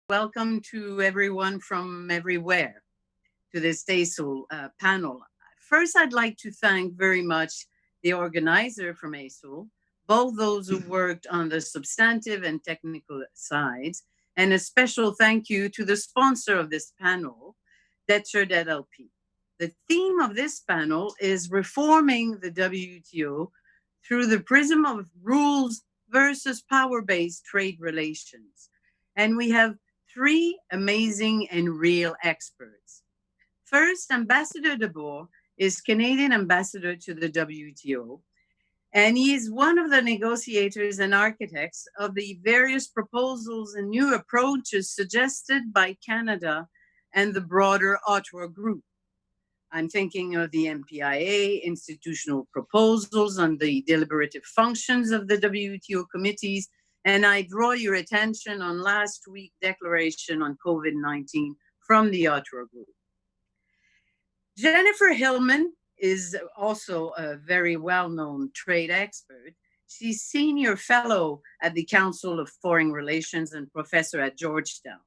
Welcome to everyone from everywhere to this ASOL panel. First, I'd like to thank very much the organizer from ASOL, both those who worked on the substantive and technical sides, and a special thank you to the sponsor of this panel, WTO. The theme of this panel is reforming the WTO through the prism of rules versus power-based trade relations. And we have three amazing and real experts. First, Ambassador de Boer is Canadian ambassador to the WTO, and he is one of the negotiators and architects of the various proposals and new approaches suggested by Canada and the broader Ottawa group. I'm thinking of the MPIA, institutional proposals on the deliberative functions of the WTO committees, and I draw your attention on last week's declaration on COVID-19 from the Ottawa group. Jennifer Hillman is also a very well-known trade expert. She's senior fellow at the Council of Foreign Relations and professor at Georgetown.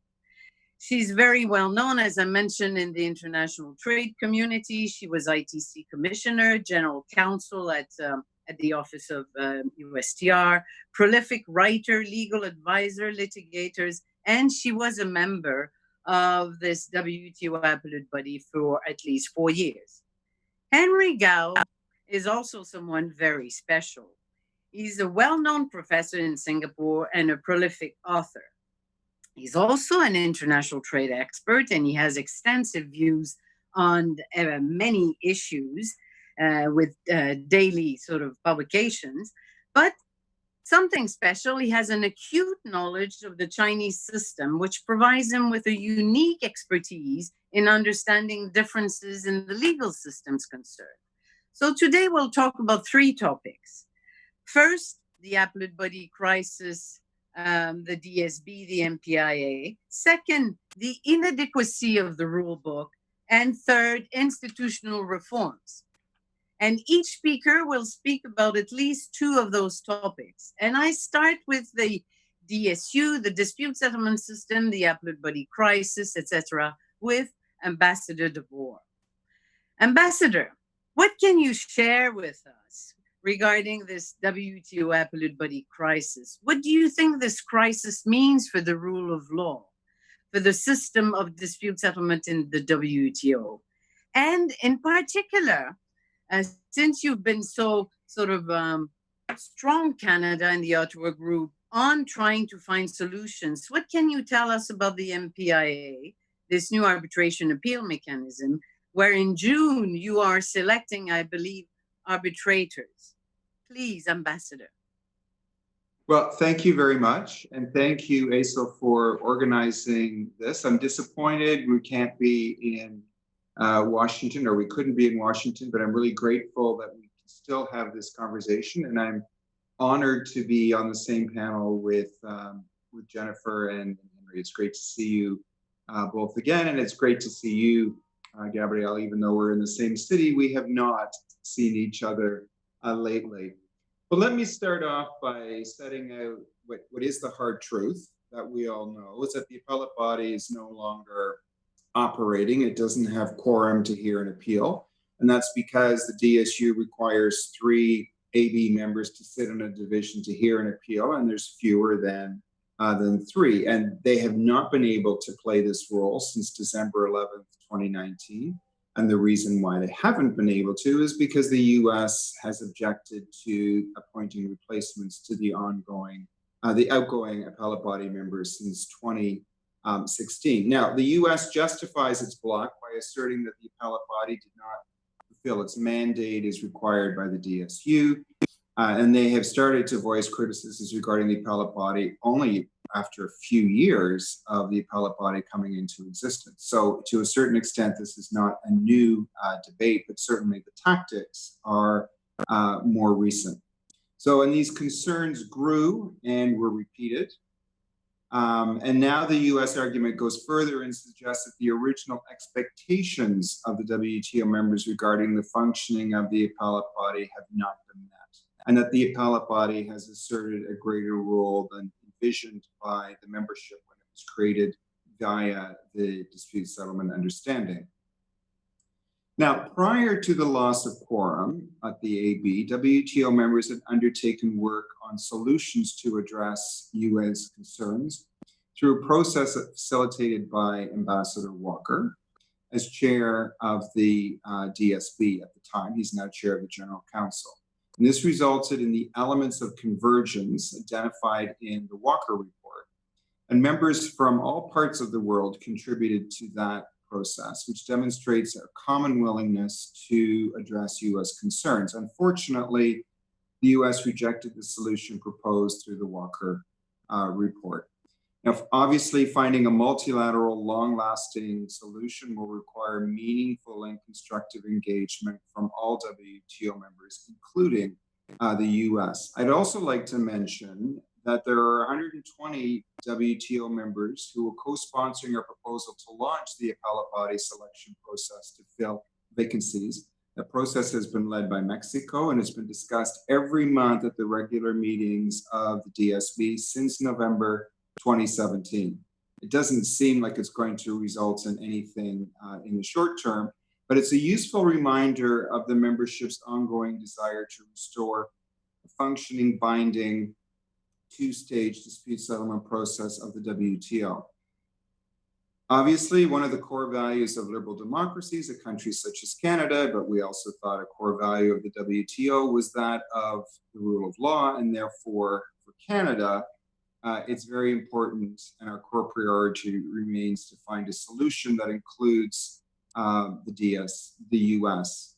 She's very well known, as I mentioned, in the international trade community. She was ITC commissioner, general counsel at the Office of USTR, prolific writer, legal advisor, litigators, and she was a member of this WTO appellate body for at least 4 years. Henry Gao is also someone very special. He's a well-known professor in Singapore and a prolific author. He's also an international trade expert, and he has extensive views on many issues with daily sort of publications. But something special, he has an acute knowledge of the Chinese system, which provides him with a unique expertise in understanding differences in the legal systems concerned. So today we'll talk about three topics. First, the appellate body crisis, the DSB, the MPIA. Second, the inadequacy of the rule book. And third, institutional reforms. And each speaker will speak about at least two of those topics. And I start with the DSU, the dispute settlement system, the appellate body crisis, etc., with Ambassador de Boer. Ambassador, what can you share with us regarding this WTO appellate body crisis? What do you think this crisis means for the rule of law, for the system of dispute settlement in the WTO? And in particular, since you've been so sort of strong, Canada and the Ottawa group, on trying to find solutions, what can you tell us about the MPIA, this new arbitration appeal mechanism, where in June you are selecting, I believe, arbitrators? Please, Ambassador. Well, thank you very much. And thank you, ASO, for organizing this. I'm disappointed we can't be in Washington, or we couldn't be in Washington, but I'm really grateful that we can still have this conversation. And I'm honored to be on the same panel with Jennifer and Henry. It's great to see you both again. And it's great to see you, Gabrielle, even though we're in the same city, we have not seen each other lately. But let me start off by setting out what is the hard truth that we all know, is that the appellate body is no longer operating. It doesn't have quorum to hear an appeal. And that's because the DSU requires 3 AB members to sit in a division to hear an appeal, and there's fewer than 3. And they have not been able to play this role since December 11th, 2019. And the reason why they haven't been able to is because the US has objected to appointing replacements to the outgoing appellate body members since 2016. Now, the US justifies its block by asserting that the appellate body did not fulfill its mandate as required by the DSU, and they have started to voice criticisms regarding the appellate body only after a few years of the appellate body coming into existence. So to a certain extent, this is not a new debate, but certainly the tactics are more recent. So, and these concerns grew and were repeated. And now the US argument goes further and suggests that the original expectations of the WTO members regarding the functioning of the appellate body have not been met, and that the appellate body has asserted a greater role than envisioned by the membership when it was created via the dispute settlement understanding. Now, prior to the loss of quorum at the AB, WTO members had undertaken work on solutions to address US concerns through a process facilitated by Ambassador Walker as chair of the DSB at the time. He's now chair of the General Council. And this resulted in the elements of convergence identified in the Walker report. And members from all parts of the world contributed to that process, which demonstrates a common willingness to address US concerns. Unfortunately, the US rejected the solution proposed through the Walker report. Now, obviously, finding a multilateral, long-lasting solution will require meaningful and constructive engagement from all WTO members, including the US. I'd also like to mention that there are 120 WTO members who are co-sponsoring our proposal to launch the appellate body selection process to fill vacancies. The process has been led by Mexico and has been discussed every month at the regular meetings of the DSB since November 2017. It doesn't seem like it's going to result in anything in the short term, but it's a useful reminder of the membership's ongoing desire to restore a functioning, binding, two-stage dispute settlement process of the WTO. Obviously, one of the core values of liberal democracies in countries such as Canada, but we also thought a core value of the WTO was that of the rule of law, and therefore for Canada, it's very important, and our core priority remains to find a solution that includes the US.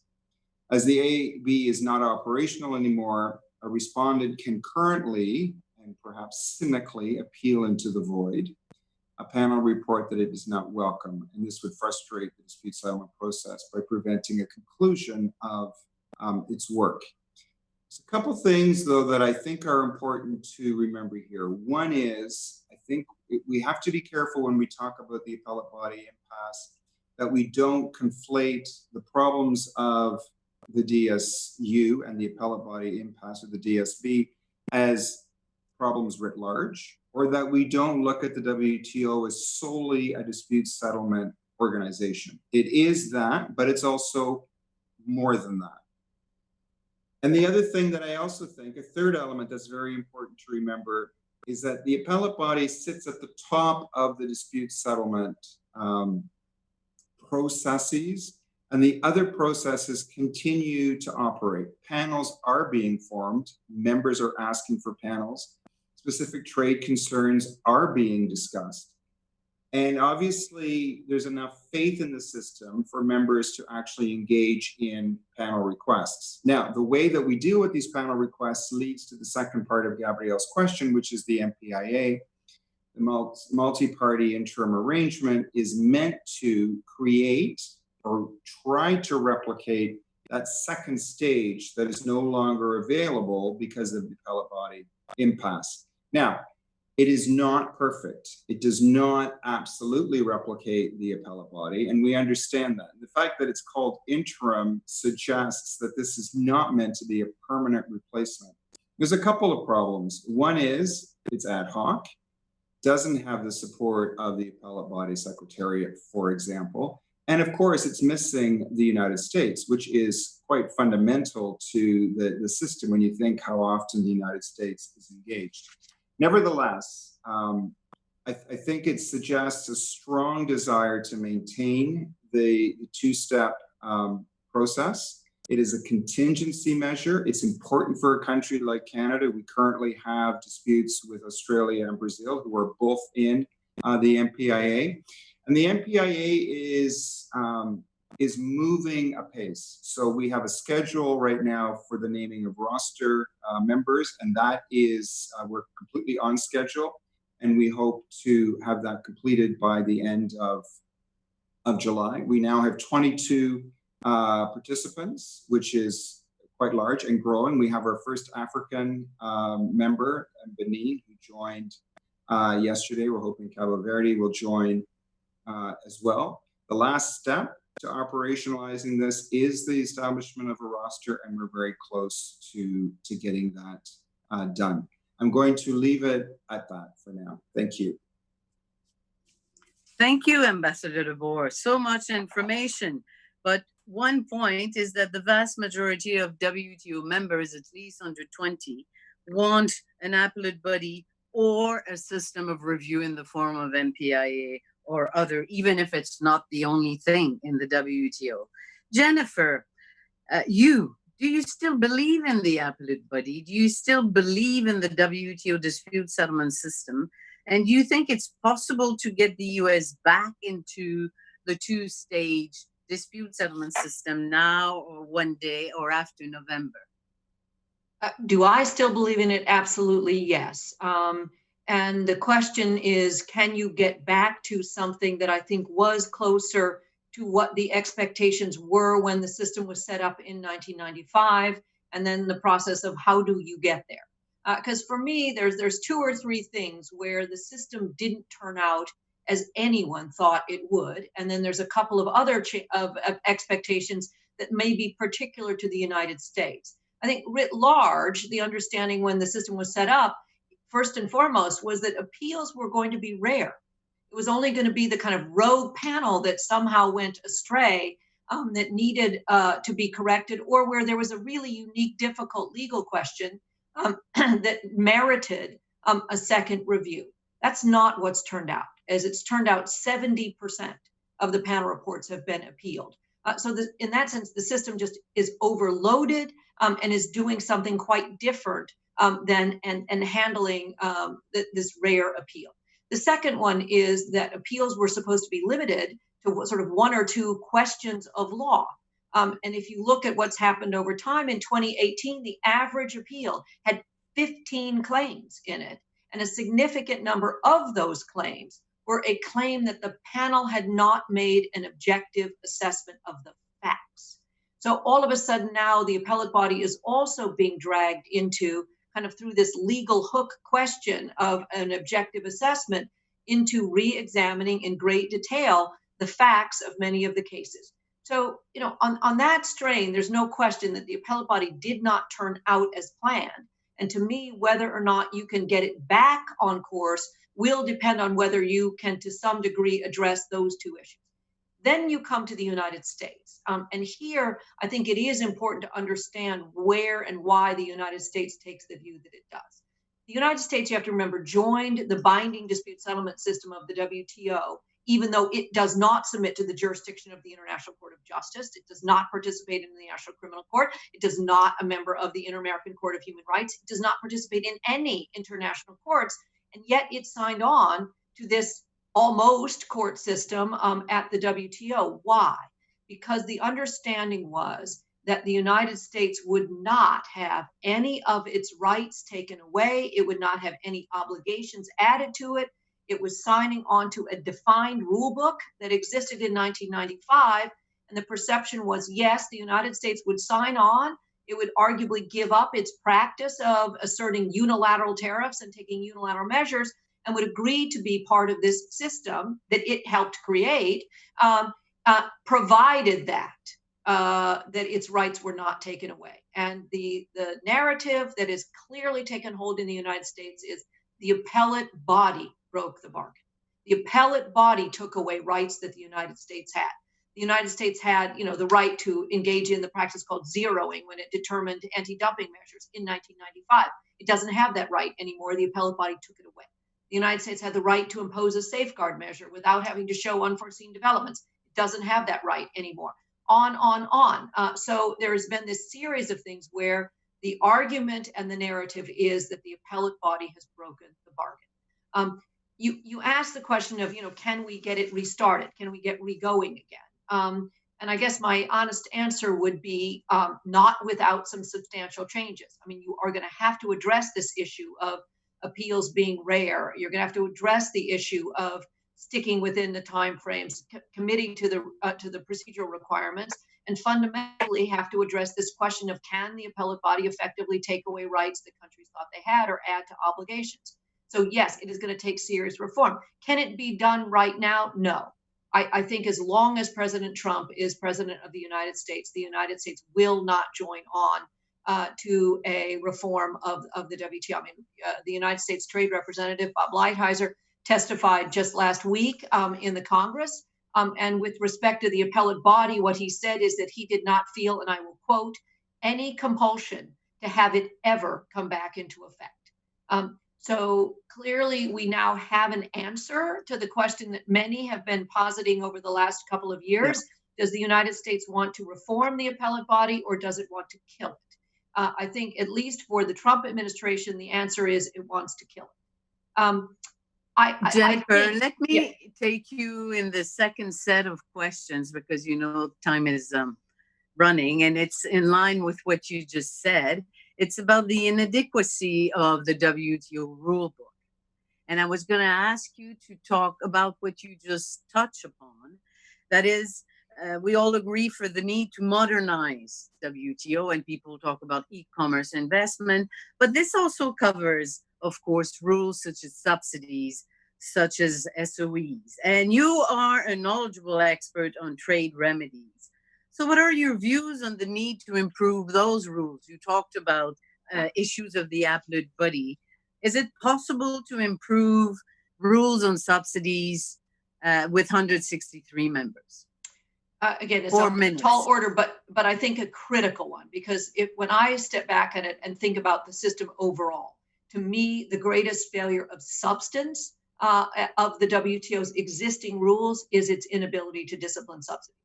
As the AB is not operational anymore, a respondent can currently and perhaps cynically appeal into the void, a panel report that it does not welcome, and this would frustrate the dispute settlement process by preventing a conclusion of its work. There's a couple things, though, that I think are important to remember here. One is, I think we have to be careful when we talk about the appellate body impasse that we don't conflate the problems of the DSU and the appellate body impasse of the DSB as problems writ large, or that we don't look at the WTO as solely a dispute settlement organization. It is that, but it's also more than that. And the other thing that I also think, a third element that's very important to remember, is that the appellate body sits at the top of the dispute settlement processes, and the other processes continue to operate. Panels are being formed, members are asking for panels, specific trade concerns are being discussed. And obviously, there's enough faith in the system for members to actually engage in panel requests. Now, the way that we deal with these panel requests leads to the second part of Gabrielle's question, which is the MPIA. The multi-party interim arrangement is meant to create or try to replicate that second stage that is no longer available because of the appellate body impasse. Now, it is not perfect. It does not absolutely replicate the appellate body, and we understand that. The fact that it's called interim suggests that this is not meant to be a permanent replacement. There's a couple of problems. One is it's ad hoc, doesn't have the support of the appellate body secretariat, for example. And of course, it's missing the United States, which is quite fundamental to the system when you think how often the United States is engaged. Nevertheless, I think it suggests a strong desire to maintain the two-step process. It is a contingency measure. It's important for a country like Canada. We currently have disputes with Australia and Brazil, who are both in the MPIA. And the MPIA is moving apace. So we have a schedule right now for the naming of roster members, and that is, we're completely on schedule, and we hope to have that completed by the end of July. We now have 22 participants, which is quite large and growing. We have our first African member, Benin, who joined yesterday. We're hoping Cabo Verde will join as well. The last step to operationalizing this is the establishment of a roster, and we're very close to getting that done. I'm going to leave it at that for now. Thank you. Thank you, Ambassador DeBoer. So much information. But one point is that the vast majority of WTO members, at least under 20, want an appellate body or a system of review in the form of MPIA or other, even if it's not the only thing in the WTO. Jennifer, do you still believe in the appellate body? Do you still believe in the WTO dispute settlement system? And do you think it's possible to get the US back into the two-stage dispute settlement system now or one day or after November? Do I still believe in it? Absolutely, yes. And the question is, can you get back to something that I think was closer to what the expectations were when the system was set up in 1995, and then the process of how do you get there? Because for me, there's two or three things where the system didn't turn out as anyone thought it would, and then there's a couple of other of expectations that may be particular to the United States. I think writ large, the understanding when the system was set up, first and foremost, was that appeals were going to be rare. It was only going to be the kind of rogue panel that somehow went astray, that needed to be corrected, or where there was a really unique, difficult legal question that merited a second review. That's not what's turned out. As it's turned out, 70% of the panel reports have been appealed. So in that sense, the system just is overloaded and is doing something quite different than handling this rare appeal. The second one is that appeals were supposed to be limited to sort of one or two questions of law. And if you look at what's happened over time, in 2018, the average appeal had 15 claims in it. And a significant number of those claims were a claim that the panel had not made an objective assessment of the facts. So all of a sudden now the appellate body is also being dragged into kind of through this legal hook question of an objective assessment into re-examining in great detail the facts of many of the cases. So, on that strain, there's no question that the appellate body did not turn out as planned. And to me, whether or not you can get it back on course will depend on whether you can, to some degree, address those two issues. Then you come to the United States. And here, I think it is important to understand where and why the United States takes the view that it does. The United States, you have to remember, joined the binding dispute settlement system of the WTO, even though it does not submit to the jurisdiction of the International Court of Justice. It does not participate in the National Criminal Court. It does not a member of the Inter-American Court of Human Rights. It does not participate in any international courts. And yet it signed on to this almost court system at the WTO. Why? Because the understanding was that the United States would not have any of its rights taken away. It would not have any obligations added to it. It was signing on to a defined rule book that existed in 1995. And the perception was, yes, the United States would sign on. It would arguably give up its practice of asserting unilateral tariffs and taking unilateral measures, and would agree to be part of this system that it helped create, provided that its rights were not taken away. And the narrative that is clearly taken hold in the United States is the appellate body broke the bargain. The appellate body took away rights that the United States had. The United States had, the right to engage in the practice called zeroing when it determined anti-dumping measures in 1995. It doesn't have that right anymore. The appellate body took it away. The United States had the right to impose a safeguard measure without having to show unforeseen developments. It doesn't have that right anymore. On. So there's been this series of things where the argument and the narrative is that the appellate body has broken the bargain. You asked the question of, can we get it restarted? Can we get re-going again? And I guess my honest answer would be not without some substantial changes. I mean, you are going to have to address this issue of appeals being rare. You're going to have to address the issue of sticking within the timeframes, committing to the procedural requirements, and fundamentally have to address this question of, can the appellate body effectively take away rights that countries thought they had or add to obligations? So yes, it is going to take serious reform. Can it be done right now? No. I think as long as President Trump is president of the United States will not join on to a reform of the WTO. I mean, the United States Trade Representative, Bob Lighthizer, testified just last week in the Congress. And with respect to the appellate body, what he said is that he did not feel, and I will quote, any compulsion to have it ever come back into effect. So clearly we now have an answer to the question that many have been positing over the last couple of years. Yeah. Does the United States want to reform the appellate body, or does it want to kill it? I think at least for the Trump administration, the answer is it wants to kill it. Jennifer, let me take you in the second set of questions, because time is running, and it's in line with what you just said. It's about the inadequacy of the WTO rulebook. And I was going to ask you to talk about what you just touched upon. That is, we all agree for the need to modernize WTO, and people talk about e-commerce investment, but this also covers, of course, rules such as subsidies, such as SOEs. And you are a knowledgeable expert on trade remedies. So what are your views on the need to improve those rules? You talked about issues of the appellate body. Is it possible to improve rules on subsidies with 163 members? Again, it's a tall order, but I think a critical one, because when I step back at it and think about the system overall, to me, the greatest failure of substance of the WTO's existing rules is its inability to discipline subsidies.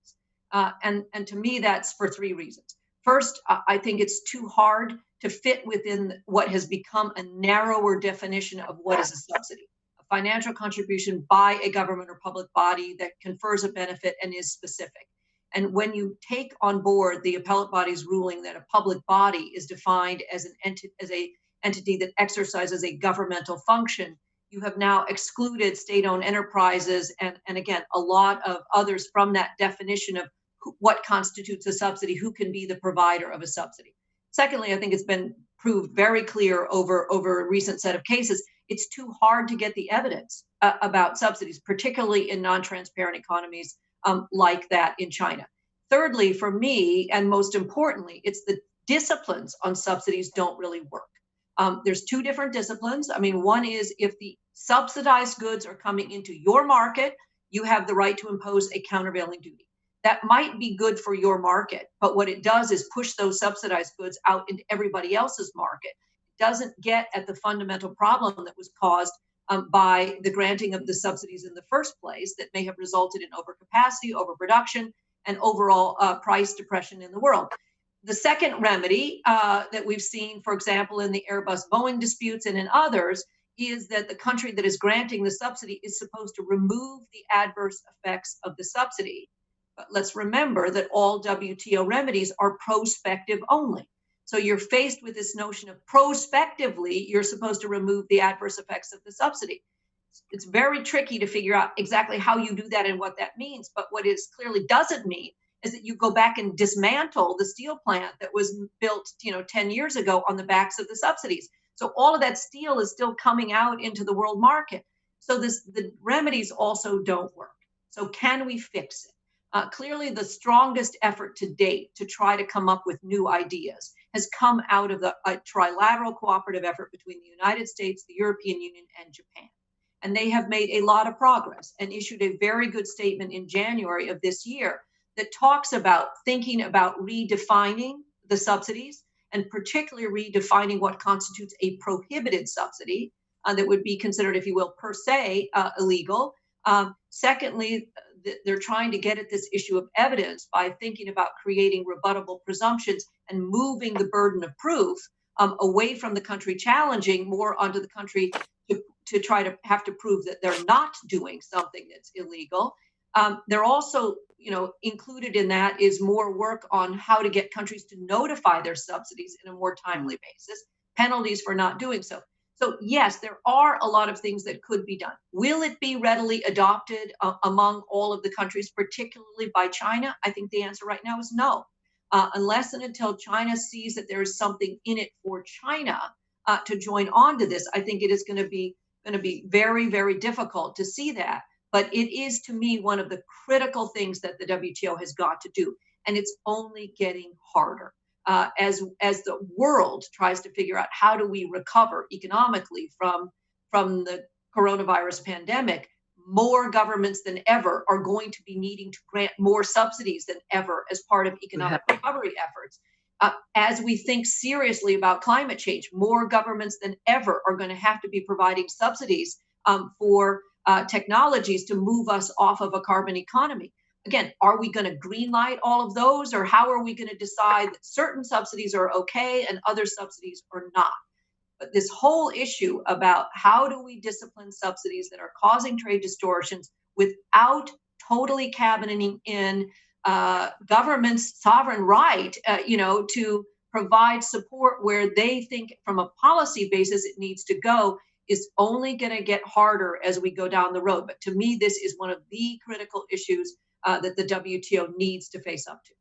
And to me, that's for three reasons. First, I think it's too hard to fit within what has become a narrower definition of what is a subsidy. A financial contribution by a government or public body that confers a benefit and is specific. And when you take on board the appellate body's ruling that a public body is defined as an entity that exercises a governmental function, you have now excluded state-owned enterprises and again, a lot of others from that definition of what constitutes a subsidy, who can be the provider of a subsidy. Secondly, I think it's been proved very clear over a recent set of cases, it's too hard to get the evidence about subsidies, particularly in non-transparent economies like that in China. Thirdly, for me, and most importantly, it's the disciplines on subsidies don't really work. There's two different disciplines. I mean, one is if the subsidized goods are coming into your market, you have the right to impose a countervailing duty. That might be good for your market, but what it does is push those subsidized goods out into everybody else's market. It doesn't get at the fundamental problem that was caused by the granting of the subsidies in the first place that may have resulted in overcapacity, overproduction, and overall price depression in the world. The second remedy that we've seen, for example, in the Airbus-Boeing disputes and in others, is that the country that is granting the subsidy is supposed to remove the adverse effects of the subsidy. But let's remember that all WTO remedies are prospective only. So you're faced with this notion of prospectively, you're supposed to remove the adverse effects of the subsidy. It's very tricky to figure out exactly how you do that and what that means. But what it clearly doesn't mean is that you go back and dismantle the steel plant that was built, 10 years ago on the backs of the subsidies. So all of that steel is still coming out into the world market. So the remedies also don't work. So can we fix it? Clearly, the strongest effort to date to try to come up with new ideas has come out of a trilateral cooperative effort between the United States, the European Union, and Japan. And they have made a lot of progress and issued a very good statement in January of this year that talks about thinking about redefining the subsidies and particularly redefining what constitutes a prohibited subsidy that would be considered, if you will, per se illegal. Secondly, they're trying to get at this issue of evidence by thinking about creating rebuttable presumptions and moving the burden of proof away from the country challenging more onto the country to try to have to prove that they're not doing something that's illegal. They're also, included in that is more work on how to get countries to notify their subsidies in a more timely basis, penalties for not doing so. So yes, there are a lot of things that could be done. Will it be readily adopted among all of the countries, particularly by China? I think the answer right now is no. Unless and until China sees that there is something in it for China to join on to this, I think it is going to be very, very difficult to see that. But it is, to me, one of the critical things that the WTO has got to do, and it's only getting harder. As the world tries to figure out how do we recover economically from the coronavirus pandemic, more governments than ever are going to be needing to grant more subsidies than ever as part of economic recovery efforts. As we think seriously about climate change, more governments than ever are going to have to be providing subsidies for technologies to move us off of a carbon economy. Again, are we going to greenlight all of those, or how are we going to decide that certain subsidies are okay and other subsidies are not? But this whole issue about how do we discipline subsidies that are causing trade distortions without totally cabineting in government's sovereign right, to provide support where they think from a policy basis it needs to go, is only going to get harder as we go down the road. But to me, this is one of the critical issues that the WTO needs to face up to.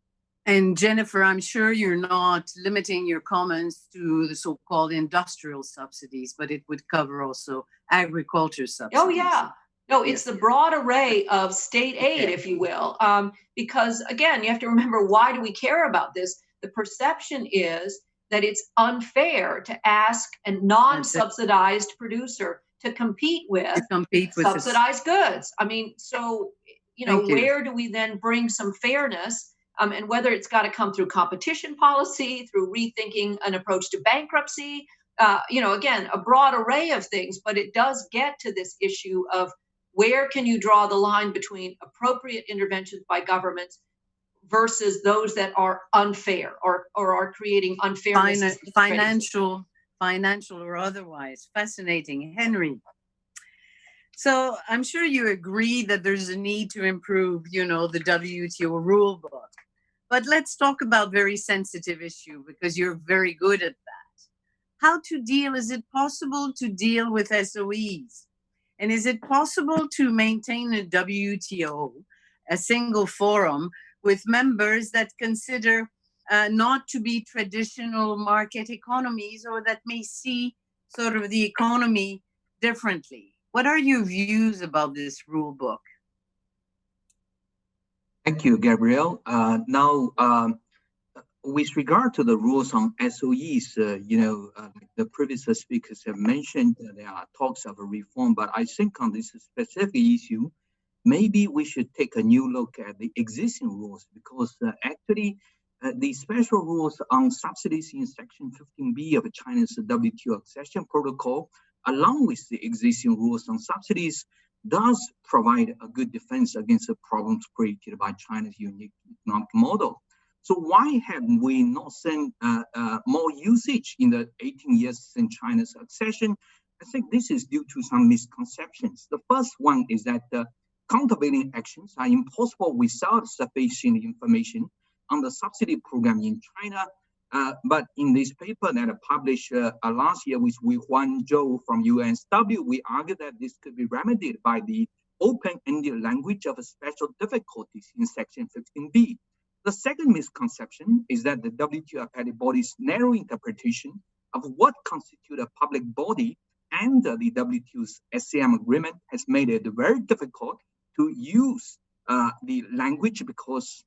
And Jennifer, I'm sure you're not limiting your comments to the so-called industrial subsidies, but it would cover also agriculture subsidies. Oh, yeah. No, it's the broad array of state aid, if you will, because, again, you have to remember, why do we care about this? The perception is that it's unfair to ask a non-subsidized producer to compete with subsidized goods. I mean, so, where do we then bring some fairness? And whether it's got to come through competition policy, through rethinking an approach to bankruptcy, again, a broad array of things, but it does get to this issue of where can you draw the line between appropriate interventions by governments versus those that are unfair or are creating unfairness. Financial or otherwise. Fascinating. Henry. So I'm sure you agree that there's a need to improve, the WTO rule book. But let's talk about very sensitive issue, because you're very good at that. How to deal? Is it possible to deal with SOEs? And is it possible to maintain a WTO, a single forum, with members that consider not to be traditional market economies, or that may see sort of the economy differently? What are your views about this rule book? Thank you, Gabrielle. With regard to the rules on SOEs, the previous speakers have mentioned there are talks of a reform, but I think on this specific issue, maybe we should take a new look at the existing rules, because actually the special rules on subsidies in Section 15B of China's WTO accession protocol, along with the existing rules on subsidies, does provide a good defense against the problems created by China's unique economic model. So why have we not seen more usage in the 18 years since China's accession? I think this is due to some misconceptions. The first one is that countervailing actions are impossible without sufficient information on the subsidy program in China. But in this paper that I published last year with Wei-Huan Zhou from UNSW, we argue that this could be remedied by the open-ended language of special difficulties in Section 15B. The second misconception is that the WTO appellate body's narrow interpretation of what constitutes a public body and the WTO's SCM agreement has made it very difficult to use the language, because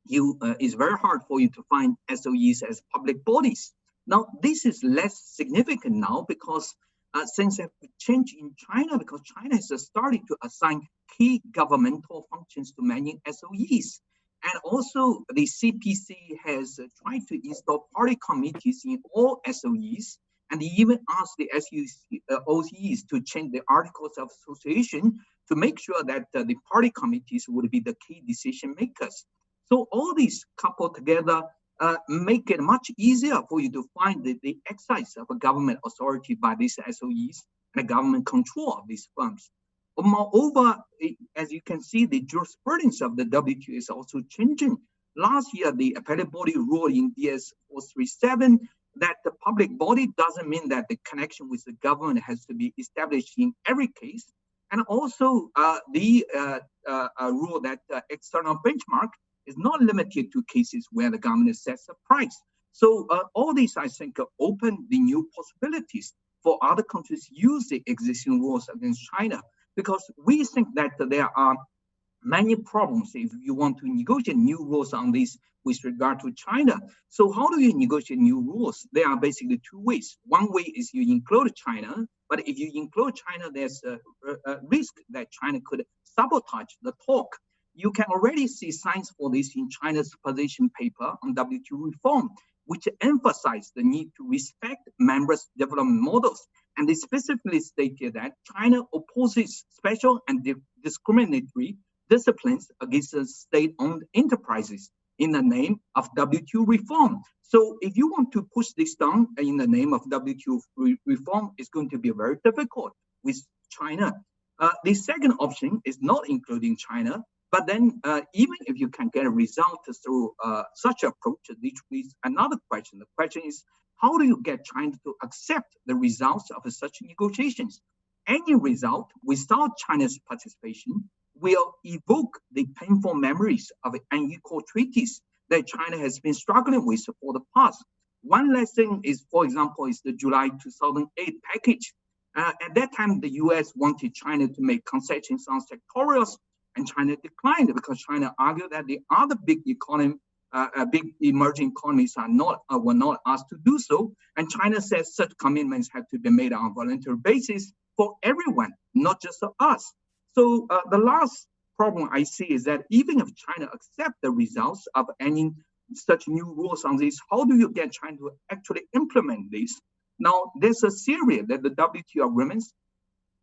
it's very hard for you to find SOEs as public bodies. Now, this is less significant now, because since a change in China, because China has started to assign key governmental functions to many SOEs. And also the CPC has tried to install party committees in all SOEs, and even asked the OCEs to change the articles of association to make sure that the party committees would be the key decision makers. So all these coupled together make it much easier for you to find the exercise of a government authority by these SOEs and the government control of these firms. But moreover, as you can see, the jurisprudence of the WTO is also changing. Last year, the appellate body ruled in DS 437 that the public body doesn't mean that the connection with the government has to be established in every case. And also the rule that external benchmark is not limited to cases where the government sets a price. So all these, I think, open the new possibilities for other countries to use the existing rules against China, because we think that there are many problems if you want to negotiate new rules on this with regard to China. So how do you negotiate new rules? There are basically two ways. One way is you include China, But if you include China, there's a risk that China could sabotage the talk. You can already see signs for this in China's position paper on WTO reform, which emphasized the need to respect members' development models. And they specifically stated that China opposes special and discriminatory disciplines against state-owned enterprises in the name of WTO reform. So if you want to push this down in the name of WTO reform, it's going to be very difficult with China. The second option is not including China, but then even if you can get a result through such approach, which is another question. The question is, how do you get China to accept the results of such negotiations? Any result without China's participation will evoke the painful memories of unequal treaties that China has been struggling with for the past. One lesson is, for example, is the July 2008 package. At that time, the US wanted China to make concessions on sectorials, and China declined because China argued that the other big emerging economies were not asked to do so. And China says such commitments have to be made on a voluntary basis for everyone, not just us. So the last problem I see is that even if China accepts the results of any such new rules on this, how do you get China to actually implement this? Now, there's a theory that the WTO agreements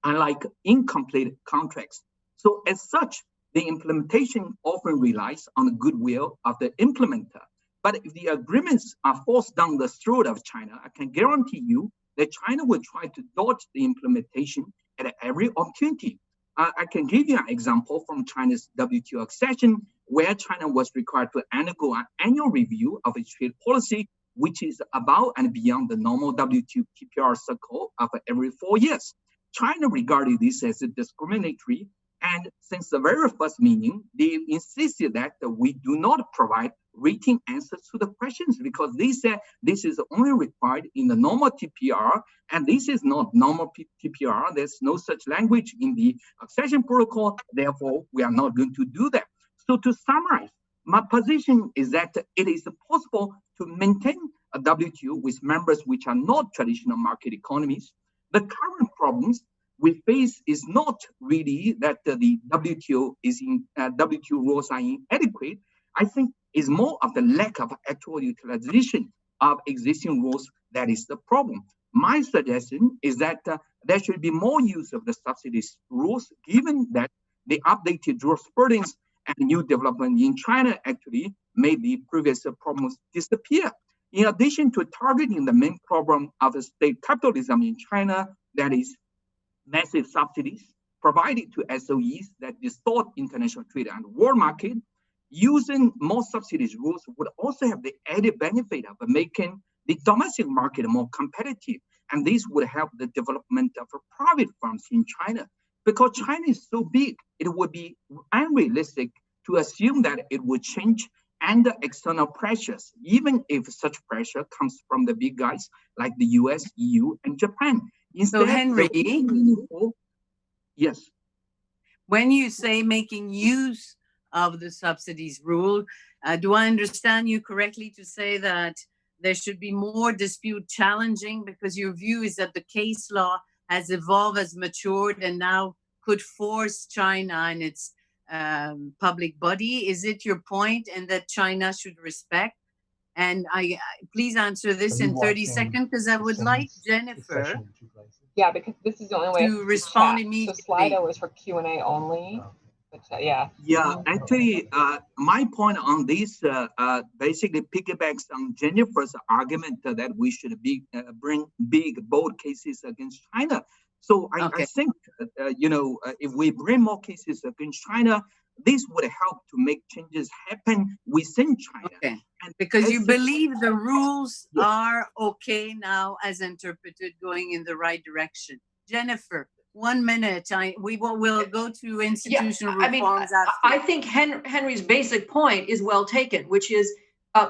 are like incomplete contracts. So as such, the implementation often relies on the goodwill of the implementer. But if the agreements are forced down the throat of China, I can guarantee you that China will try to dodge the implementation at every opportunity. I can give you an example from China's WTO accession, where China was required to undergo an annual review of its trade policy, which is above and beyond the normal WTO TPR cycle of every 4 years. China regarded this as discriminatory, and since the very first meeting, they insisted that we do not provide written answers to the questions because they said this is only required in the normal TPR, and this is not normal TPR. There's no such language in the accession protocol. Therefore, we are not going to do that. So to summarize, my position is that it is possible to maintain a WTO with members which are not traditional market economies. The current problems we face is not really that the WTO rules are inadequate. I think is more of the lack of actual utilization of existing rules that is the problem. My suggestion is that there should be more use of the subsidies rules, given that the updated jurisprudence and new development in China actually made the previous problems disappear. In addition to targeting the main problem of the state capitalism in China, that is massive subsidies provided to SOEs that distort international trade and world market, using more subsidies rules would also have the added benefit of making the domestic market more competitive. And this would help the development of private firms in China. Because China is so big, it would be unrealistic to assume that it would change under external pressures, even if such pressure comes from the big guys like the US, EU, and Japan. Instead, so Henry, yes. When you say making use of the subsidies rule, do I understand you correctly to say that there should be more dispute challenging, because your view is that the case law has evolved, has matured, and now could force China and its public body? Is it your point, and that China should respect? And I please answer this in 30 seconds, because I would like Jennifer. Yeah, because this is the only way to respond chat. immediately. So Slido is for Q&A only. But, yeah. Yeah, actually, my point on this basically piggybacks on Jennifer's argument that we should bring big, bold cases against China. So I think, if we bring more cases against China, this would help to make changes happen within China. Okay. And because you believe the rules are okay now as interpreted, going in the right direction. Jennifer, 1 minute. We'll go to institutional reforms after. I think Henry's basic point is well taken, which is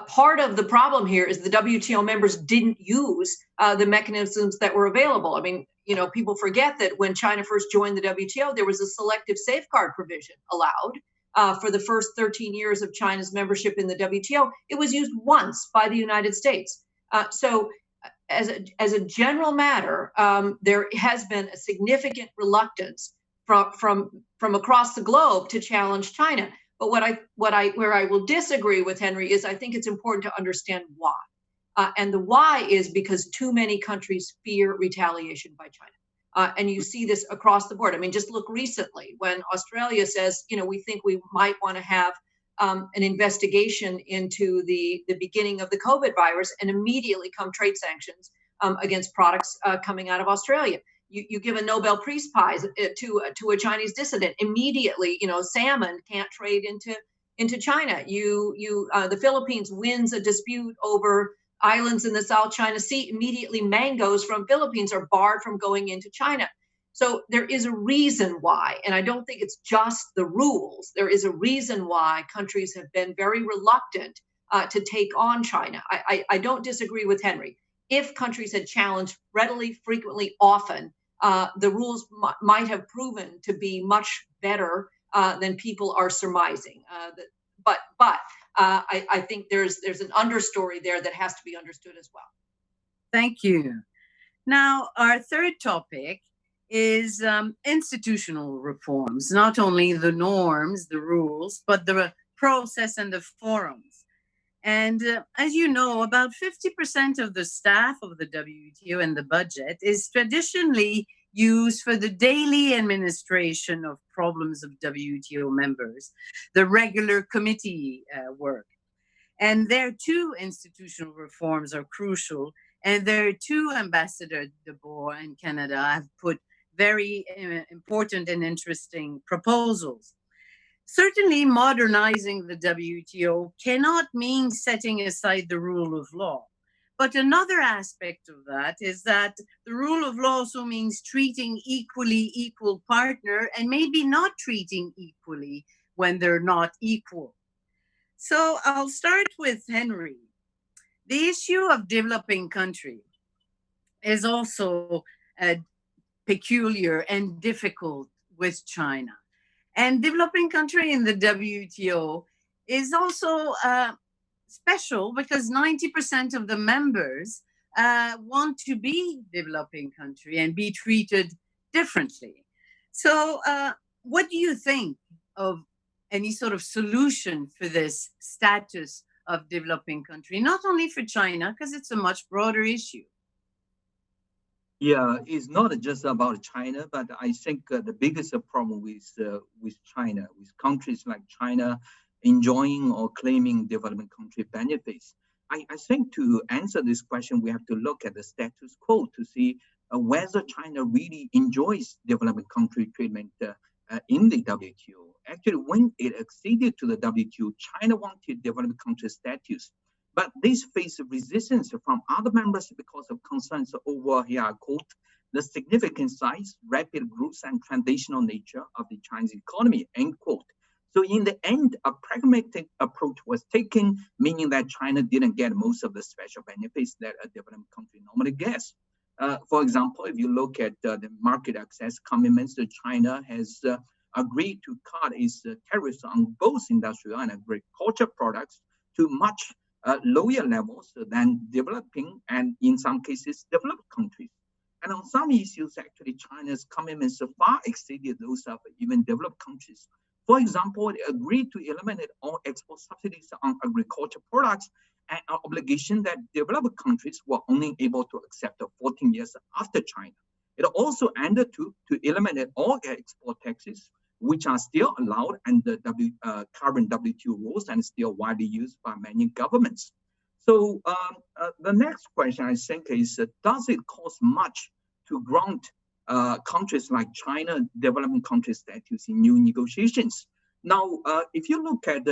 part of the problem here is the WTO members didn't use the mechanisms that were available. I mean, people forget that when China first joined the WTO, there was a selective safeguard provision allowed for the first 13 years of China's membership in the WTO. It was used once by the United States. So as a general matter, there has been a significant reluctance from across the globe to challenge China. But where I will disagree with Henry is I think it's important to understand why. And the why is because too many countries fear retaliation by China. And you see this across the board. I mean, just look recently when Australia says, we think we might want to have an investigation into the beginning of the COVID virus, and immediately come trade sanctions against products coming out of Australia. You give a Nobel Peace Prize to a Chinese dissident, immediately, salmon can't trade into China. The Philippines wins a dispute over islands in the South China Sea, immediately mangoes from Philippines are barred from going into China. So there is a reason why, and I don't think it's just the rules. There is a reason why countries have been very reluctant to take on China. I don't disagree with Henry. If countries had challenged readily, frequently, often, the rules might have proven to be much better than people are surmising. But I think there's an understory there that has to be understood as well. Thank you. Now, our third topic is institutional reforms, not only the norms, the rules, but the process and the forums. And as you know, about 50% of the staff of the WTO and the budget is traditionally used for the daily administration of problems of WTO members, the regular committee work. And there too, institutional reforms are crucial. And there too, Ambassador de Boer in Canada have put very important and interesting proposals. Certainly, modernizing the WTO cannot mean setting aside the rule of law. But another aspect of that is that the rule of law also means treating equal partner, and maybe not treating equally when they're not equal. So I'll start with Henry. The issue of developing country is also peculiar and difficult with China. And developing country in the WTO is also special because 90% of the members want to be developing country and be treated differently. So what do you think of any sort of solution for this status of developing country, not only for China, because it's a much broader issue? Yeah, it's not just about China, but I think the biggest problem with China, with countries like China enjoying or claiming development country benefits. I think to answer this question, we have to look at the status quo to see whether China really enjoys development country treatment in the WTO. Actually, when it acceded to the WTO, China wanted development country status. But this faced resistance from other members because of concerns over, here I quote, the significant size, rapid growth, and transitional nature of the Chinese economy, end quote. So in the end, a pragmatic approach was taken, meaning that China didn't get most of the special benefits that a developed country normally gets. For example, if you look at the market access commitments that China has agreed to cut its tariffs on both industrial and agricultural products to much lower levels than developing and in some cases developed countries. And on some issues, actually, China's commitments far exceeded those of even developed countries. For example, it agreed to eliminate all export subsidies on agricultural products and an obligation that developed countries were only able to accept 14 years after China. It also ended to eliminate all export taxes, which are still allowed under current WTO rules and still widely used by many governments. So the next question, I think, is does it cost much to grant countries like China developing country status in new negotiations? Now, if you look at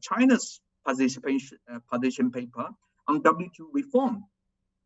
China's position paper on WTO reform,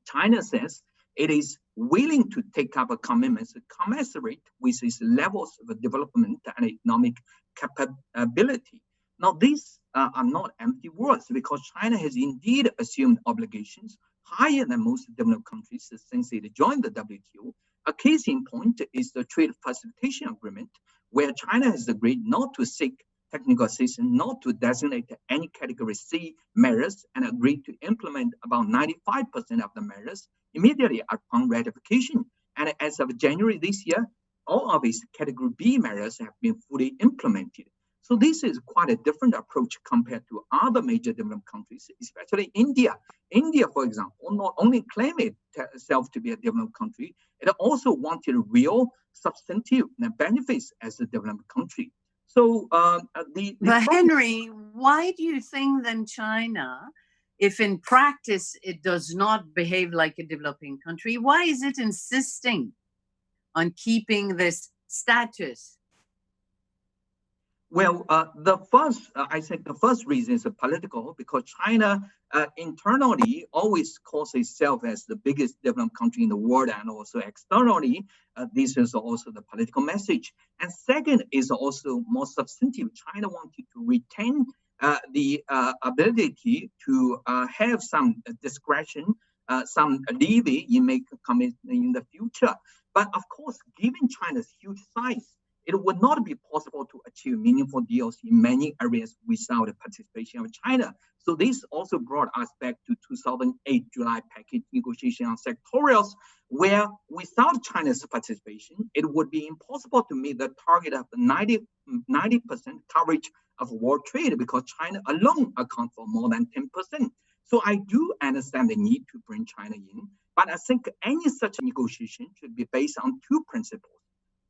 China says it is willing to take up a commitment commensurate with its levels of development and economic capability. Now, these are not empty words because China has indeed assumed obligations higher than most developed countries since it joined the WTO. A case in point is the Trade Facilitation Agreement, where China has agreed not to seek technical assistance not to designate any category C measures and agreed to implement about 95% of the measures immediately upon ratification. And as of January this year, all of its category B measures have been fully implemented. So this is quite a different approach compared to other major developed countries, especially India. India, for example, not only claimed itself to be a developed country, it also wanted real substantive benefits as a developed country. So but Henry, why do you think then China, if in practice it does not behave like a developing country, why is it insisting on keeping this status? Well, I think the first reason is political, because China internally always calls itself as the biggest developed country in the world, and also externally, this is also the political message. And second is also more substantive. China wanted to retain the ability to have some discretion, some leeway in making commitments in the future. But of course, given China's huge size, it would not be possible to achieve meaningful deals in many areas without the participation of China. So this also brought us back to 2008 July package negotiation on sectorials, where without China's participation, it would be impossible to meet the target of 90% coverage of world trade, because China alone accounts for more than 10%. So I do understand the need to bring China in, but I think any such negotiation should be based on two principles.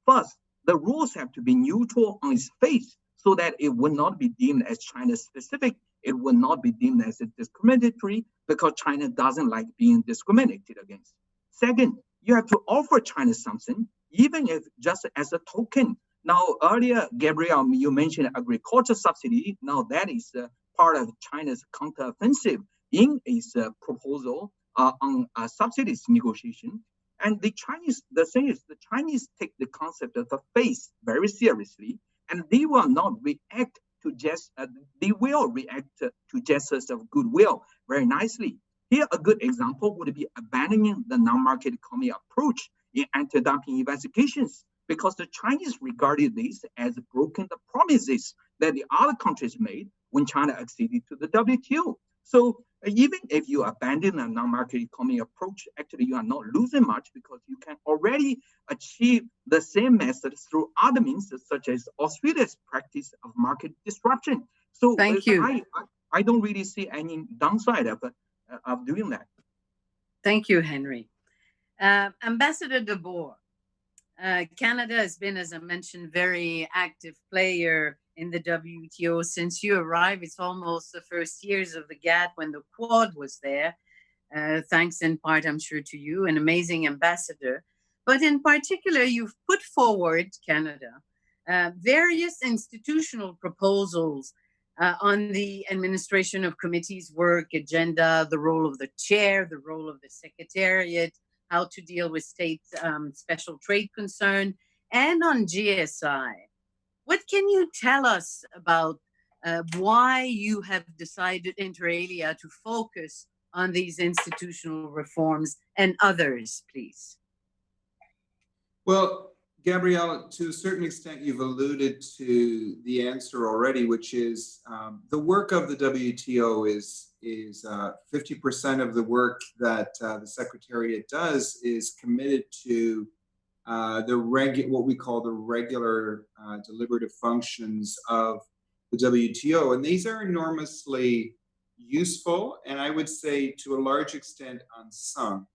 First, the rules have to be neutral on its face, so that it will not be deemed as China-specific. It will not be deemed as discriminatory, because China doesn't like being discriminated against. Second, you have to offer China something, even if just as a token. Now, earlier, Gabriel, you mentioned agriculture subsidy. Now, that is part of China's counteroffensive in its proposal on subsidies negotiation. And the thing is, the Chinese take the concept of the face very seriously, and they will not react to they will react to gestures of goodwill very nicely. Here, a good example would be abandoning the non-market economy approach in anti-dumping investigations, because the Chinese regarded this as broken the promises that the other countries made when China acceded to the WTO. So even if you abandon a non-market economy approach, actually you are not losing much, because you can already achieve the same method through other means, such as Australia's practice of market disruption. So thank you. I don't really see any downside of doing that. Thank you, Henry. Ambassador de Boer, Canada has been, as I mentioned, very active player in the WTO since you arrived. It's almost the first years of the GATT when the Quad was there. Thanks in part, I'm sure, to you, an amazing ambassador. But in particular, you've put forward, Canada, various institutional proposals on the administration of committees' work agenda, the role of the chair, the role of the secretariat, how to deal with state special trade concern, and on GSI. What can you tell us about why you have decided, inter alia, to focus on these institutional reforms and others, please? Well, Gabrielle, to a certain extent, you've alluded to the answer already, which is the work of the WTO is 50% of the work that the Secretariat does is committed to what we call the regular deliberative functions of the WTO. And these are enormously useful, and I would say to a large extent unsung.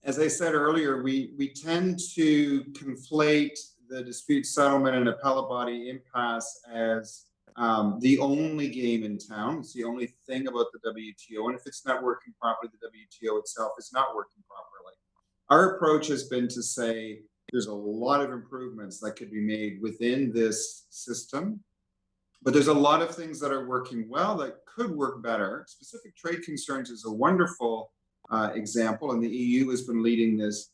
As I said earlier, we tend to conflate the dispute settlement and appellate body impasse as the only game in town. It's the only thing about the WTO. And if it's not working properly, the WTO itself is not working properly. Our approach has been to say there's a lot of improvements that could be made within this system, but there's a lot of things that are working well that could work better. Specific trade concerns is a wonderful example, and the EU has been leading this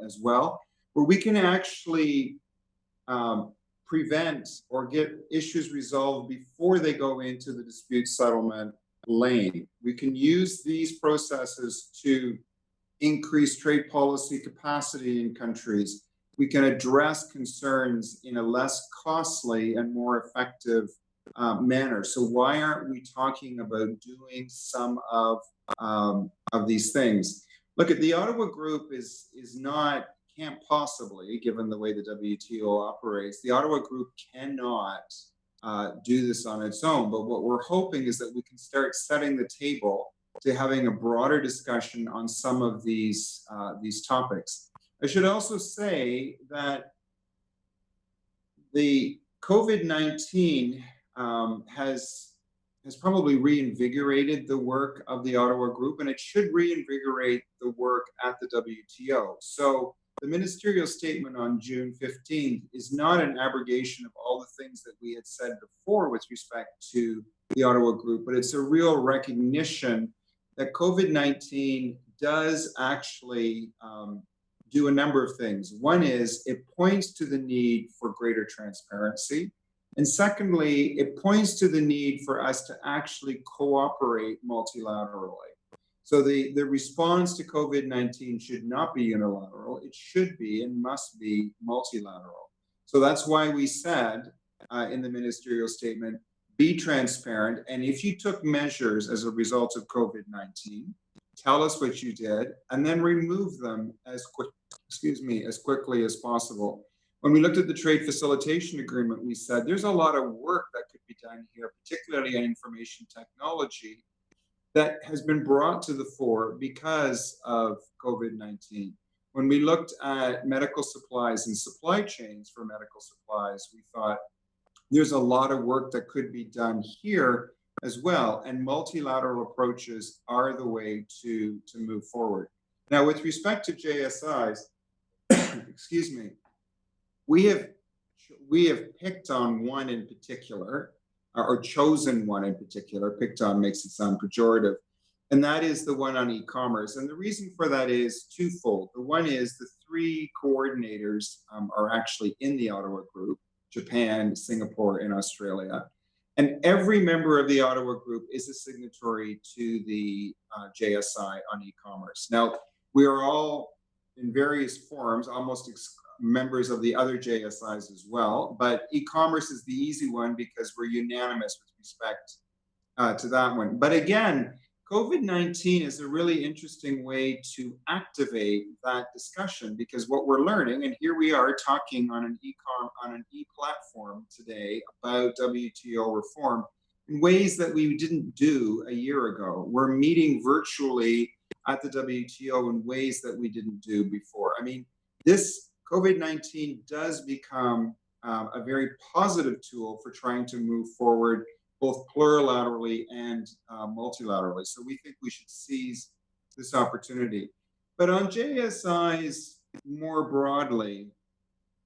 as well, where we can actually prevent or get issues resolved before they go into the dispute settlement lane. We can use these processes to increase trade policy capacity in countries, we can address concerns in a less costly and more effective manner. So why aren't we talking about doing some of these things? Look, at the Ottawa Group can't possibly, given the way the WTO operates, the Ottawa Group cannot do this on its own. But what we're hoping is that we can start setting the table to having a broader discussion on some of these topics. I should also say that the COVID-19 has probably reinvigorated the work of the Ottawa Group, and it should reinvigorate the work at the WTO. So the ministerial statement on June 15th is not an abrogation of all the things that we had said before with respect to the Ottawa Group, but it's a real recognition that COVID-19 does actually do a number of things. One is it points to the need for greater transparency. And secondly, it points to the need for us to actually cooperate multilaterally. So the response to COVID-19 should not be unilateral. It should be and must be multilateral. So that's why we said in the ministerial statement, be transparent. And if you took measures as a result of COVID-19, tell us what you did, and then remove them as quickly as possible. When we looked at the trade facilitation agreement, we said there's a lot of work that could be done here, particularly in information technology, that has been brought to the fore because of COVID-19. When we looked at medical supplies and supply chains for medical supplies, we thought there's a lot of work that could be done here as well, and multilateral approaches are the way to move forward. Now, with respect to JSIs, excuse me, we have picked on one in particular, or chosen one in particular. Picked on makes it sound pejorative, and that is the one on e-commerce. And the reason for that is twofold. The one is the three coordinators are actually in the Ottawa Group: Japan, Singapore, and Australia. And every member of the Ottawa Group is a signatory to the JSI on e-commerce. Now, we are all in various forms, almost members of the other JSIs as well, but e-commerce is the easy one because we're unanimous with respect to that one. But again, COVID-19 is a really interesting way to activate that discussion, because what we're learning, and here we are talking on an e-platform today about WTO reform in ways that we didn't do a year ago. We're meeting virtually at the WTO in ways that we didn't do before. I mean, this COVID-19 does become a very positive tool for trying to move forward both plurilaterally and multilaterally. So we think we should seize this opportunity. But on JSIs more broadly,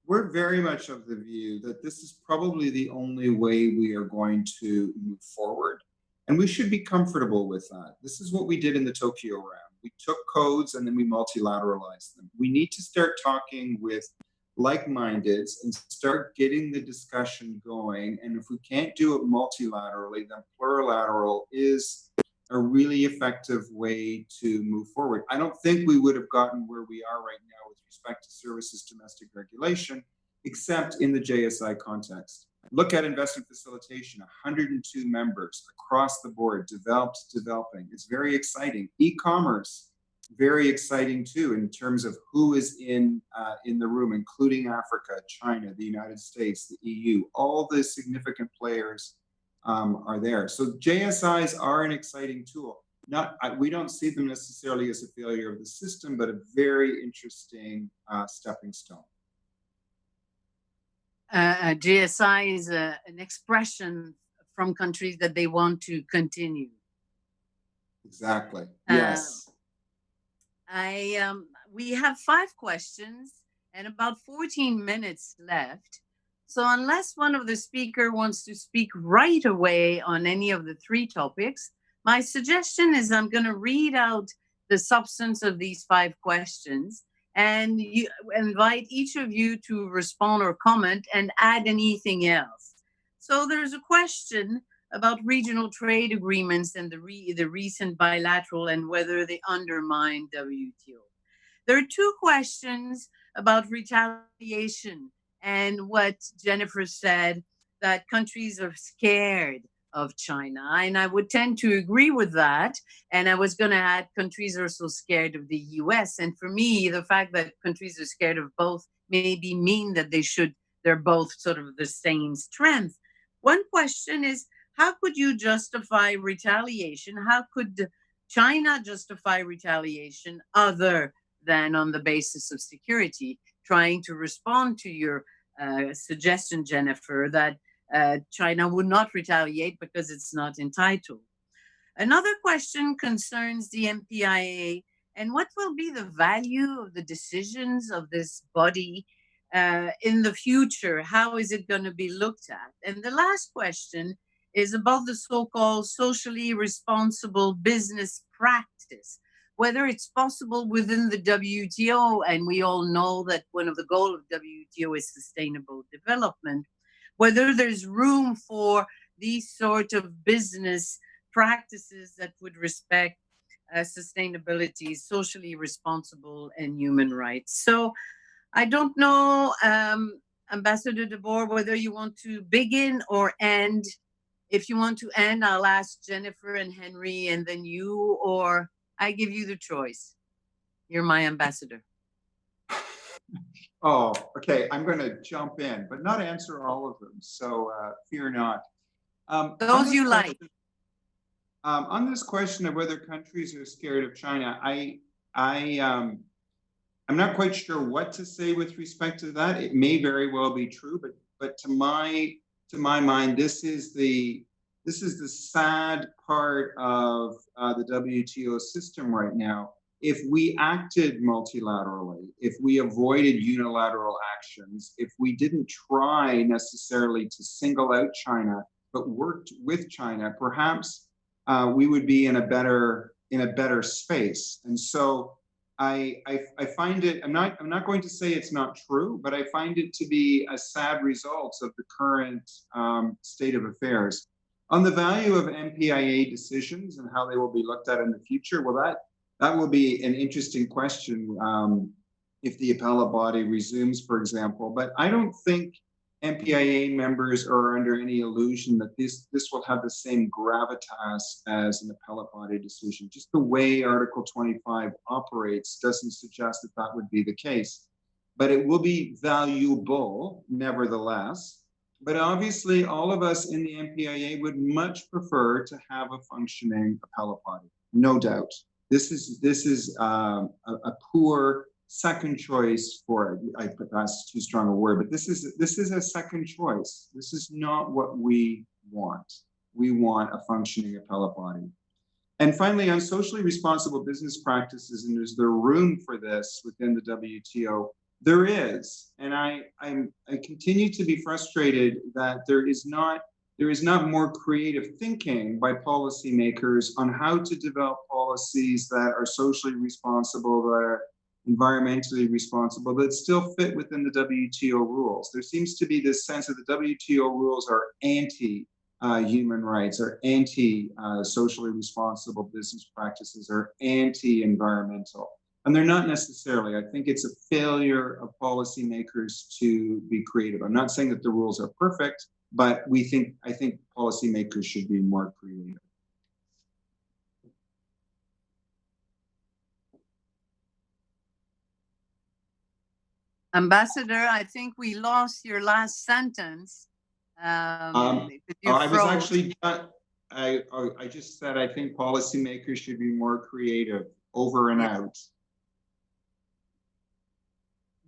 we're very much of the view that this is probably the only way we are going to move forward. And we should be comfortable with that. This is what we did in the Tokyo round. We took codes and then we multilateralized them. We need to start talking with like-mindeds and start getting the discussion going. And if we can't do it multilaterally, then plurilateral is a really effective way to move forward. I don't think we would have gotten where we are right now with respect to services domestic regulation, except in the JSI context. Look at investment facilitation, 102 members across the board, developing. It's very exciting. E-commerce, very exciting too, in terms of who is in the room, including Africa, China, the United States, the EU. All the significant players are there. So JSIs are an exciting tool. We don't see them necessarily as a failure of the system, but a very interesting stepping stone. GSI is an expression from countries that they want to continue. Exactly. Yes. We have 5 questions and about 14 minutes left. So unless one of the speakers wants to speak right away on any of the 3 topics, my suggestion is I'm going to read out the substance of these 5 questions, and you invite each of you to respond or comment and add anything else. So there's a question about regional trade agreements and the recent bilateral and whether they undermine WTO. There are 2 questions about retaliation and what Jennifer said, that countries are scared of China. And I would tend to agree with that. And I was going to add countries are so scared of the US. And for me, the fact that countries are scared of both maybe mean that they're both sort of the same strength. One question is, how could you justify retaliation? How could China justify retaliation other than on the basis of security? Trying to respond to your suggestion, Jennifer, that China would not retaliate because it's not entitled. Another question concerns the MPIA and what will be the value of the decisions of this body in the future? How is it going to be looked at? And the last question is about the so-called socially responsible business practice, whether it's possible within the WTO, and we all know that one of the goals of WTO is sustainable development, whether there's room for these sort of business practices that would respect sustainability, socially responsible, and human rights. So I don't know, Ambassador de Boer, whether you want to begin or end. If you want to end, I'll ask Jennifer and Henry and then you, or I give you the choice. You're my ambassador. Oh, okay. I'm going to jump in, but not answer all of them. So fear not. Those you like. On this question of whether countries are scared of China, I'm not quite sure what to say with respect to that. It may very well be true, but to my mind, this is the sad part of the WTO system right now. If we acted multilaterally, if we avoided unilateral actions, if we didn't try necessarily to single out China, but worked with China, perhaps we would be in a better space. And so I find it, I'm not going to say it's not true, but I find it to be a sad result of the current state of affairs. On the value of MPIA decisions and how they will be looked at in the future, well, that will be an interesting question if the appellate body resumes, for example. But I don't think MPIA members are under any illusion that this will have the same gravitas as an appellate body decision. Just the way Article 25 operates doesn't suggest that that would be the case. But it will be valuable, nevertheless. But obviously, all of us in the MPIA would much prefer to have a functioning appellate body, no doubt. This is a poor second choice for it. I put that's too strong a word, but this is a second choice. This is not what we want. We want a functioning appellate body. And finally, on socially responsible business practices, and is there room for this within the WTO? There is, and I continue to be frustrated that there is not more creative thinking by policymakers on how to develop policies that are socially responsible, that are environmentally responsible, that still fit within the WTO rules. There seems to be this sense that the WTO rules are anti-human rights, or anti-socially responsible business practices, or anti-environmental. And they're not necessarily. I think it's a failure of policymakers to be creative. I'm not saying that the rules are perfect, but I think policymakers should be more creative. Ambassador, I think we lost your last sentence. I was actually, I just said I think policymakers should be more creative. Over and out.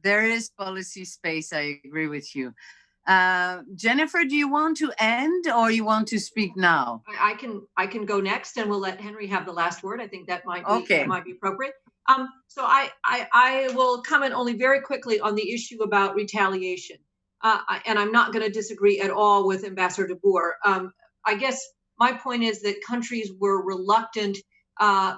There is policy space. I agree with you. Jennifer, do you want to end or you want to speak now? I can go next, and we'll let Henry have the last word. I think that might be okay. That might be appropriate. So I will comment only very quickly on the issue about retaliation, and I'm not going to disagree at all with Ambassador de Boer. I guess my point is that countries were reluctant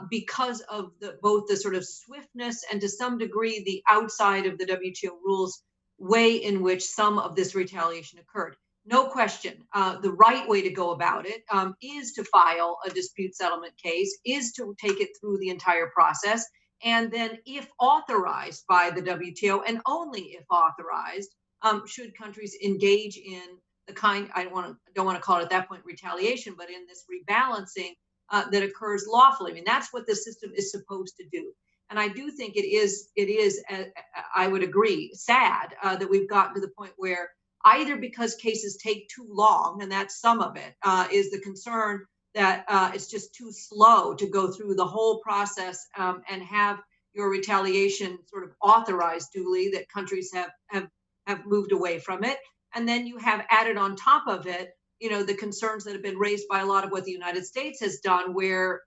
because of both the sort of swiftness and to some degree the outside of the WTO rules way in which some of this retaliation occurred. No question, the right way to go about it is to file a dispute settlement case, is to take it through the entire process, And then if authorized by the WTO, and only if authorized, should countries engage in the kind, I don't want to call it at that point retaliation, but in this rebalancing that occurs lawfully. I mean, that's what the system is supposed to do. And I do think it is, I would agree, sad that we've gotten to the point where either because cases take too long, and that's some of it, is the concern that it's just too slow to go through the whole process and have your retaliation sort of authorized duly, that countries have moved away from it. And then you have added on top of it, you know, the concerns that have been raised by a lot of what the United States has done, where,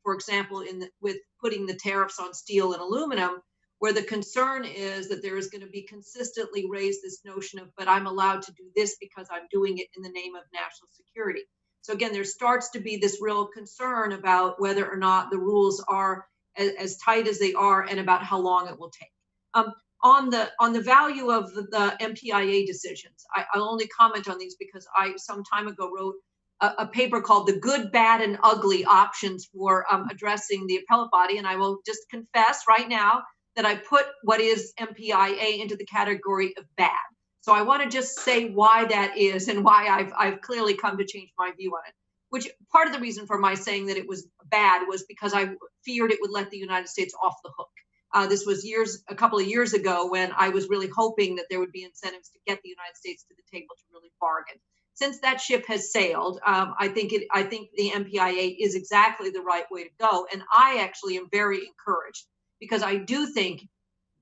for example, with putting the tariffs on steel and aluminum, where the concern is that there is going to be consistently raised this notion of, but I'm allowed to do this because I'm doing it in the name of national security. So again, there starts to be this real concern about whether or not the rules are as tight as they are and about how long it will take. On the value of the MPIA decisions, I'll only comment on these because I some time ago wrote a paper called The Good, Bad, and Ugly Options for Addressing the Appellate Body. And I will just confess right now that I put what is MPIA into the category of bad. So I want to just say why that is and why I've clearly come to change my view on it. Which part of the reason for my saying that it was bad was because I feared it would let the United States off the hook. This was a couple of years ago, when I was really hoping that there would be incentives to get the United States to the table to really bargain. Since that ship has sailed, I think the MPIA is exactly the right way to go, and I actually am very encouraged, because I do think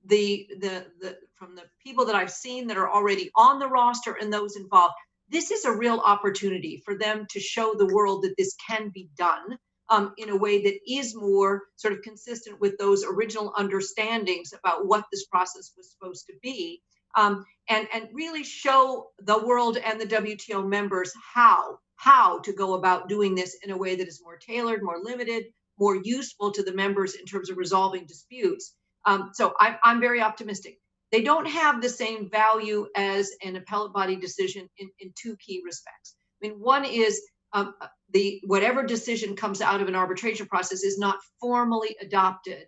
from the people that I've seen that are already on the roster and those involved, this is a real opportunity for them to show the world that this can be done in a way that is more sort of consistent with those original understandings about what this process was supposed to be, and really show the world and the WTO members how to go about doing this in a way that is more tailored, more limited, more useful to the members in terms of resolving disputes. So I'm very optimistic. They don't have the same value as an appellate body decision in two key respects. I mean, one is whatever decision comes out of an arbitration process is not formally adopted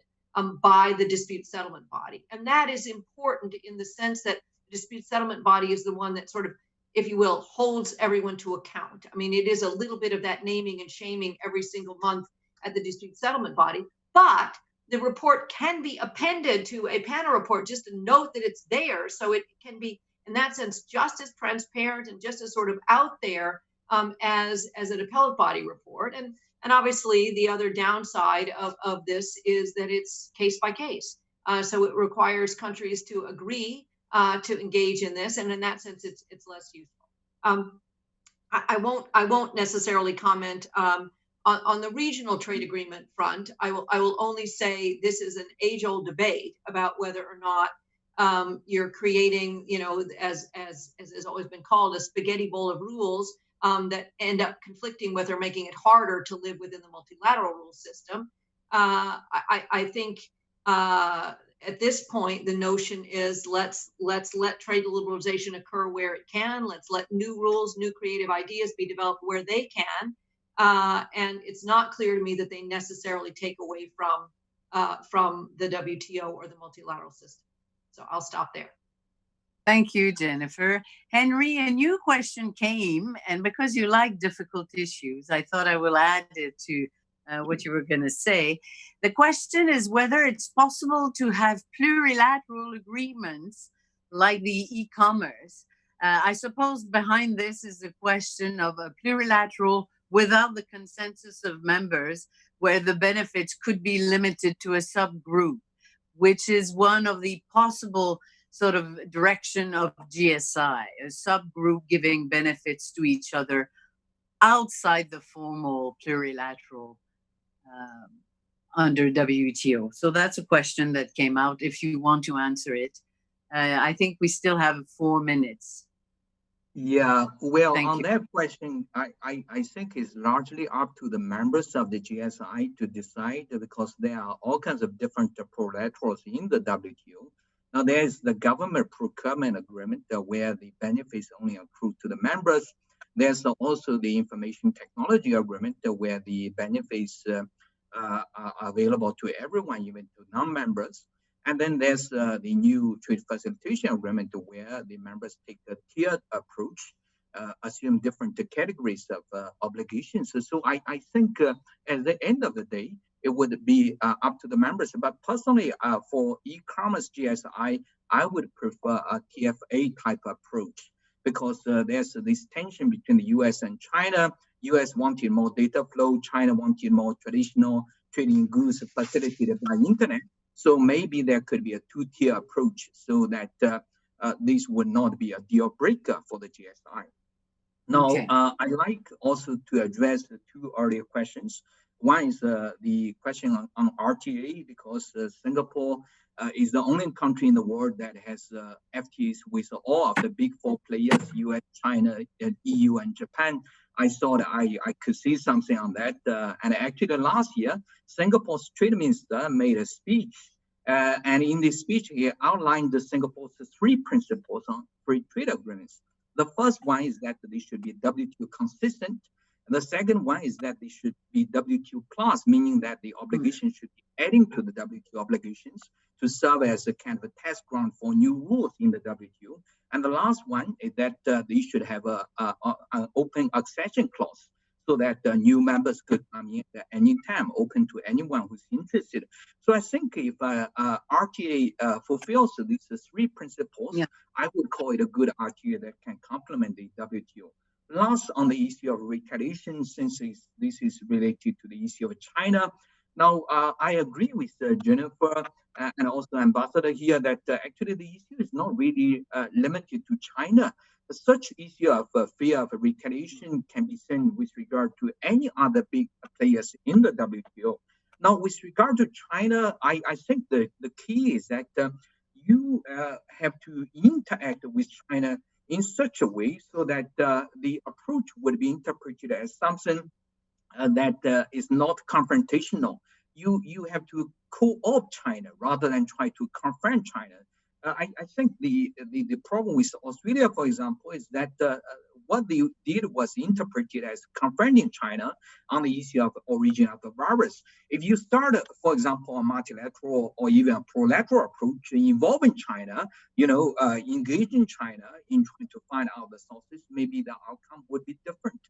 by the dispute settlement body. And that is important in the sense that the dispute settlement body is the one that sort of, if you will, holds everyone to account. I mean, it is a little bit of that naming and shaming every single month at the dispute settlement body, but the report can be appended to a panel report just to note that it's there. So it can be, in that sense, just as transparent and just as sort of out there as an appellate body report. And obviously the other downside of this is that it's case by case. So it requires countries to agree to engage in this. And in that sense, it's less useful. I won't necessarily comment on the regional trade agreement front. I will only say this is an age-old debate about whether or not you're creating, you know, as has always been called, a spaghetti bowl of rules that end up conflicting with or making it harder to live within the multilateral rule system. I think at this point, the notion is let's let trade liberalization occur where it can. Let's let new rules, new creative ideas be developed where they can. And it's not clear to me that they necessarily take away from the WTO or the multilateral system. So I'll stop there. Thank you, Jennifer. Henry, a new question came, and because you like difficult issues, I thought I will add it to what you were going to say. The question is whether it's possible to have plurilateral agreements like the e-commerce. I suppose behind this is the question of a plurilateral without the consensus of members, where the benefits could be limited to a subgroup, which is one of the possible sort of direction of GSI, a subgroup giving benefits to each other outside the formal plurilateral under WTO. So that's a question that came out. If you want to answer it, I think we still have 4 minutes. Yeah, well, Thank on you. that question, I think it's largely up to the members of the GSI to decide, because there are all kinds of different plurilaterals in the WTO. Now, there's the government procurement agreement where the benefits only accrue to the members. There's also the information technology agreement where the benefits are available to everyone, even to non-members. And then there's the new trade facilitation agreement where the members take a tiered approach, assume different categories of obligations. So I think at the end of the day, it would be up to the members. But personally, for e-commerce GSI, I would prefer a TFA type approach because there's this tension between the US and China. US wanted more data flow, China wanted more traditional trading goods facilitated by internet. So maybe there could be a two-tier approach so that this would not be a deal breaker for the GSI. Now, Okay. I like also to address the two earlier questions. One is the question on RTA, because Singapore is the only country in the world that has FTAs with all of the big four players, US, China, EU, and Japan. I thought I could see something on that. And actually last year, Singapore's trade minister made a speech. And in this speech, he outlined Singapore's three principles on free trade agreements. The first one is that they should be WTO consistent. And the second one is that they should be WTO plus, meaning that the obligation should be adding to the WTO obligations to serve as a kind of a test ground for new rules in the WTO. And the last one is that they should have an open accession clause so that new members could come in at any time, open to anyone who's interested. So I think if RTA fulfills these three principles, I would call it a good RTA that can complement the WTO. Last, on the issue of retaliation, since this is related to the issue of China. Now, I agree with Jennifer and also Ambassador here that actually the issue is not really limited to China. Such issue of fear of retaliation can be seen with regard to any other big players in the WTO. Now, with regard to China, I think the key is that you have to interact with China in such a way so that the approach would be interpreted as something that is not confrontational. You have to co-opt China rather than try to confront China. I think the problem with Australia, for example, is that what they did was interpreted as confronting China on the issue of origin of the virus. If you start, for example, a multilateral or even a prolateral approach involving China, engaging China in trying to find out the sources, maybe the outcome would be different.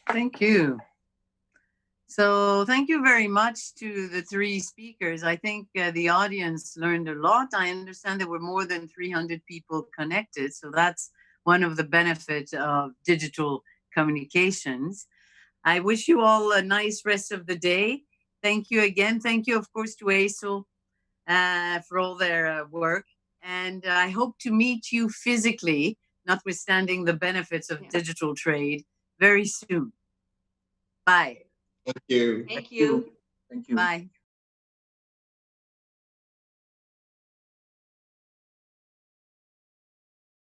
Thank you. So thank you very much to the three speakers. I think the audience learned a lot. I understand there were more than 300 people connected. So that's one of the benefits of digital communications. I wish you all a nice rest of the day. Thank you again. Thank you, of course, to ASIL for all their work. And I hope to meet you physically, notwithstanding the benefits of digital trade, very soon. Bye. Thank you. Thank you. Thank you. Bye.